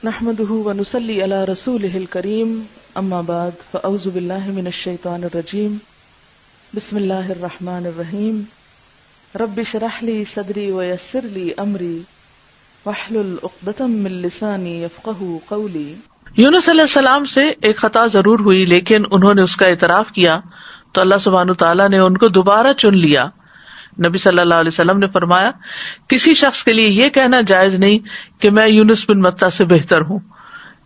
نحمده ونصلي على رسوله الكريم اما بعد فاعوذ بالله من الشيطان الرجيم بسم الله الرحمن الرحيم رب اشرح لي صدري ويسر لي امري واحلل عقدة من لساني يفقهوا قولي۔ یونس علیہ السلام سے ایک خطا ضرور ہوئی، لیکن انہوں نے اس کا اعتراف کیا تو اللہ سبحانہ تعالیٰ نے ان کو دوبارہ چن لیا۔ نبی صلی اللہ علیہ وسلم نے فرمایا، کسی شخص کے لیے یہ کہنا جائز نہیں کہ میں یونس بن متی سے بہتر ہوں،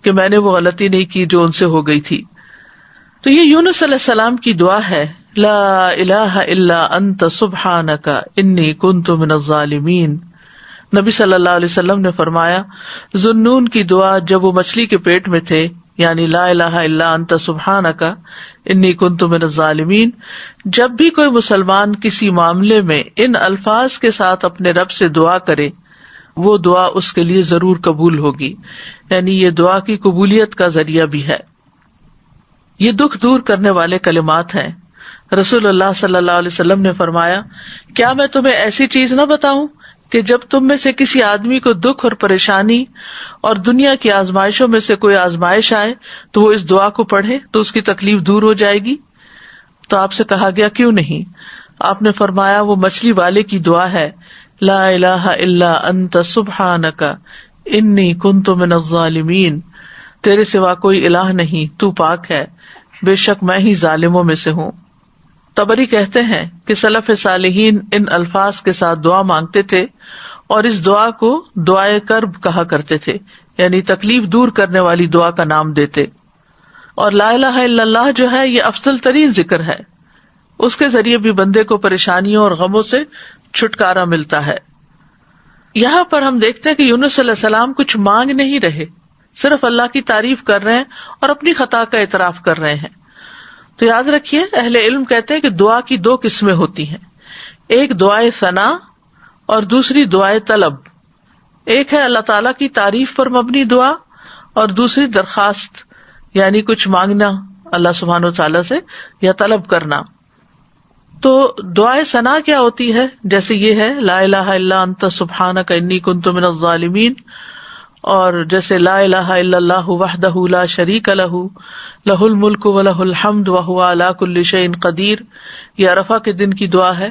کہ میں نے وہ غلطی نہیں کی جو ان سے ہو گئی تھی۔ تو یہ یونس علیہ السلام کی دعا ہے، لا الہ الا انت سبحانک انی کنت من الظالمین۔ نبی صلی اللہ علیہ وسلم نے فرمایا، ذوالنون کی دعا جب وہ مچھلی کے پیٹ میں تھے، یعنی لا الہ الا انت سبحانک انی کنت من الظالمین، جب بھی کوئی مسلمان کسی معاملے میں ان الفاظ کے ساتھ اپنے رب سے دعا کرے، وہ دعا اس کے لیے ضرور قبول ہوگی، یعنی یہ دعا کی قبولیت کا ذریعہ بھی ہے۔ یہ دکھ دور کرنے والے کلمات ہیں۔ رسول اللہ صلی اللہ علیہ وسلم نے فرمایا، کیا میں تمہیں ایسی چیز نہ بتاؤں کہ جب تم میں سے کسی آدمی کو دکھ اور پریشانی اور دنیا کی آزمائشوں میں سے کوئی آزمائش آئے تو وہ اس دعا کو پڑھے تو اس کی تکلیف دور ہو جائے گی؟ تو آپ سے کہا گیا کیوں نہیں؟ آپ نے فرمایا، وہ مچھلی والے کی دعا ہے، لا الہ الا انت سبحانک انی کنت من الظالمین، تیرے سوا کوئی الہ نہیں، تو پاک ہے، بے شک میں ہی ظالموں میں سے ہوں۔ طبری کہتے ہیں کہ سلف صالحین ان الفاظ کے ساتھ دعا مانگتے تھے اور اس دعا کو دعائے کرب کہا کرتے تھے، یعنی تکلیف دور کرنے والی دعا کا نام دیتے۔ اور لا الہ الا اللہ جو ہے یہ افضل ترین ذکر ہے، اس کے ذریعے بھی بندے کو پریشانیوں اور غموں سے چھٹکارا ملتا ہے۔ یہاں پر ہم دیکھتے ہیں کہ یونس علیہ السلام کچھ مانگ نہیں رہے، صرف اللہ کی تعریف کر رہے ہیں اور اپنی خطا کا اعتراف کر رہے ہیں۔ تو یاد رکھیے، اہل علم کہتے ہیں کہ دعا کی دو قسمیں ہوتی ہیں، ایک دعائے ثنا اور دوسری دعائے طلب۔ ایک ہے اللہ تعالیٰ کی تعریف پر مبنی دعا اور دوسری درخواست، یعنی کچھ مانگنا اللہ سبحانہ و تعالیٰ سے یا طلب کرنا۔ تو دعائے ثنا کیا ہوتی ہے؟ جیسے یہ ہے، لا الہ الا انت سبحانک انی کنت من الظالمین، اور جیسے لا الہ الا اللہ وحدہ لا شریک لہ لہ الملک ولہ الحمد وہو علی کل شیء قدیر، یہ عرفہ کے دن کی دعا ہے۔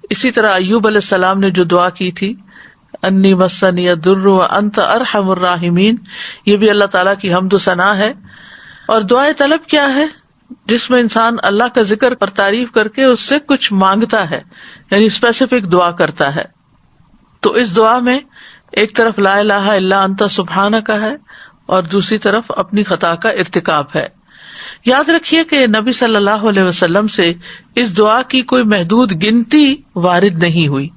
اسی طرح ایوب علیہ السلام نے جو دعا کی تھی، انی مسنی الضر وانت ارحم الراحمین، یہ بھی اللہ تعالیٰ کی حمد و ثنا ہے۔ اور دعائے طلب کیا ہے؟ جس میں انسان اللہ کا ذکر اور تعریف کر کے اس سے کچھ مانگتا ہے، یعنی اسپیسیفک دعا کرتا ہے۔ تو اس دعا میں ایک طرف لا الہ الا انت سبحانک ہے اور دوسری طرف اپنی خطا کا ارتکاب ہے۔ یاد رکھیے کہ نبی صلی اللہ علیہ وسلم سے اس دعا کی کوئی محدود گنتی وارد نہیں ہوئی۔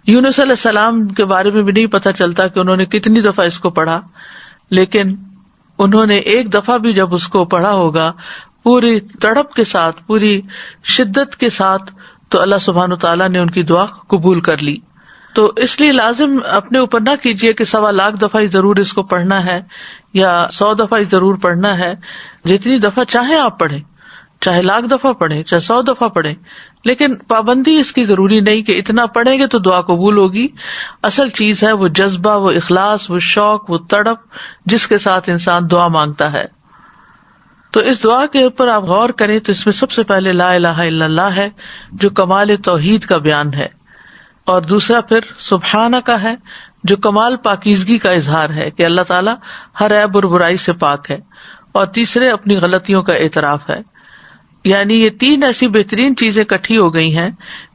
یونس علیہ السلام کے بارے میں بھی نہیں پتہ چلتا کہ انہوں نے کتنی دفعہ اس کو پڑھا، لیکن انہوں نے ایک دفعہ بھی جب اس کو پڑھا ہوگا پوری تڑپ کے ساتھ، پوری شدت کے ساتھ، تو اللہ سبحانہ تعالیٰ نے ان کی دعا قبول کر لی۔ تو اس لیے لازم اپنے اوپر نہ کیجیے کہ 1.25 لاکھ دفعہ ہی ضرور اس کو پڑھنا ہے یا 100 دفعہ ہی ضرور پڑھنا ہے۔ جتنی دفعہ چاہیں آپ پڑھیں، چاہے 1,00,000 دفعہ پڑھیں، چاہے 100 دفعہ پڑھیں، لیکن پابندی اس کی ضروری نہیں کہ اتنا پڑھیں گے تو دعا قبول ہوگی۔ اصل چیز ہے وہ جذبہ، وہ اخلاص، وہ شوق، وہ تڑپ جس کے ساتھ انسان دعا مانگتا ہے۔ تو اس دعا کے اوپر آپ غور کریں تو اس میں سب سے پہلے لا الہ الا اللہ ہے جو کمال توحید کا بیان ہے، اور دوسرا پھر سبحانہ کا ہے جو کمال پاکیزگی کا اظہار ہے کہ اللہ تعالیٰ ہر عیب اور برائی سے پاک ہے، اور تیسرے اپنی غلطیوں کا اعتراف ہے۔ یعنی یہ 3 ایسی بہترین چیزیں اکٹھی ہو گئی ہیں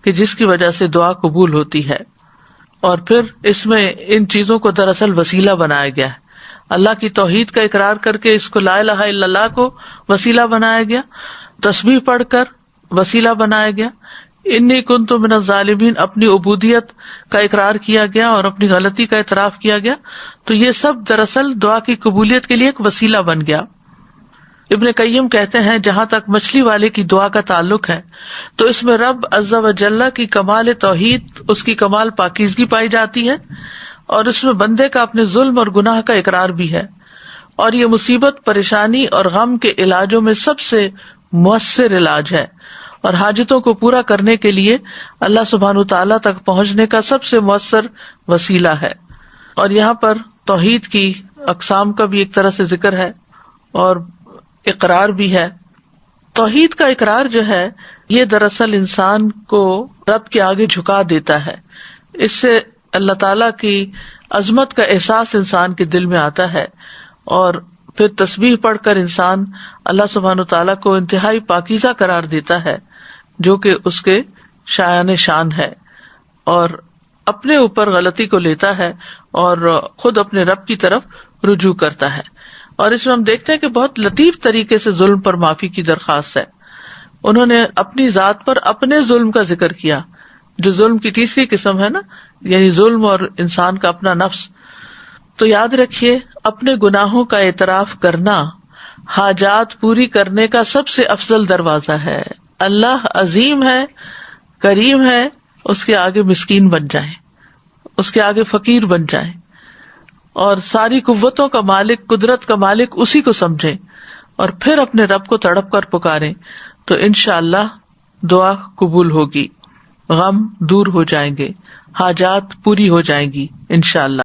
کہ جس کی وجہ سے دعا قبول ہوتی ہے۔ اور پھر اس میں ان چیزوں کو دراصل وسیلہ بنایا گیا ہے، اللہ کی توحید کا اقرار کر کے اس کو لا الہ الا اللہ کو وسیلہ بنایا گیا، تسبیح پڑھ کر وسیلہ بنایا گیا، انی کنت من الظالمین اپنی عبودیت کا اقرار کیا گیا اور اپنی غلطی کا اعتراف کیا گیا۔ تو یہ سب دراصل دعا کی قبولیت کے لیے ایک وسیلہ بن گیا۔ ابن قیم کہتے ہیں جہاں تک مچھلی والے کی دعا کا تعلق ہے تو اس میں رب عز و جل کی کمال توحید، اس کی کمال پاکیزگی پائی جاتی ہے، اور اس میں بندے کا اپنے ظلم اور گناہ کا اقرار بھی ہے، اور یہ مصیبت، پریشانی اور غم کے علاجوں میں سب سے مؤثر علاج ہے، اور حاجتوں کو پورا کرنے کے لیے اللہ سبحانہ تعالیٰ تک پہنچنے کا سب سے مؤثر وسیلہ ہے۔ اور یہاں پر توحید کی اقسام کا بھی ایک طرح سے ذکر ہے اور اقرار بھی ہے. توحید کا اقرار جو ہے یہ دراصل انسان کو رب کے آگے جھکا دیتا ہے. اس سے اللہ تعالی کی عظمت کا احساس انسان کے دل میں آتا ہے اور پھر تسبیح پڑھ کر انسان اللہ سبحانہ تعالیٰ کو انتہائی پاکیزہ قرار دیتا ہے جو کہ اس کے شایان شان ہے، اور اپنے اوپر غلطی کو لیتا ہے اور خود اپنے رب کی طرف رجوع کرتا ہے. اور اس میں ہم دیکھتے ہیں کہ بہت لطیف طریقے سے ظلم پر معافی کی درخواست ہے. انہوں نے اپنی ذات پر اپنے ظلم کا ذکر کیا، جو ظلم کی تیسری قسم ہے نا، یعنی ظلم اور انسان کا اپنا نفس. تو یاد رکھیے اپنے گناہوں کا اعتراف کرنا حاجات پوری کرنے کا سب سے افضل دروازہ ہے. اللہ عظیم ہے، کریم ہے، اس کے آگے مسکین بن جائیں، اس کے آگے فقیر بن جائیں اور ساری قوتوں کا مالک، قدرت کا مالک اسی کو سمجھیں اور پھر اپنے رب کو تڑپ کر پکاریں تو انشاءاللہ دعا قبول ہوگی، غم دور ہو جائیں گے، حاجات پوری ہو جائیں گی انشاءاللہ.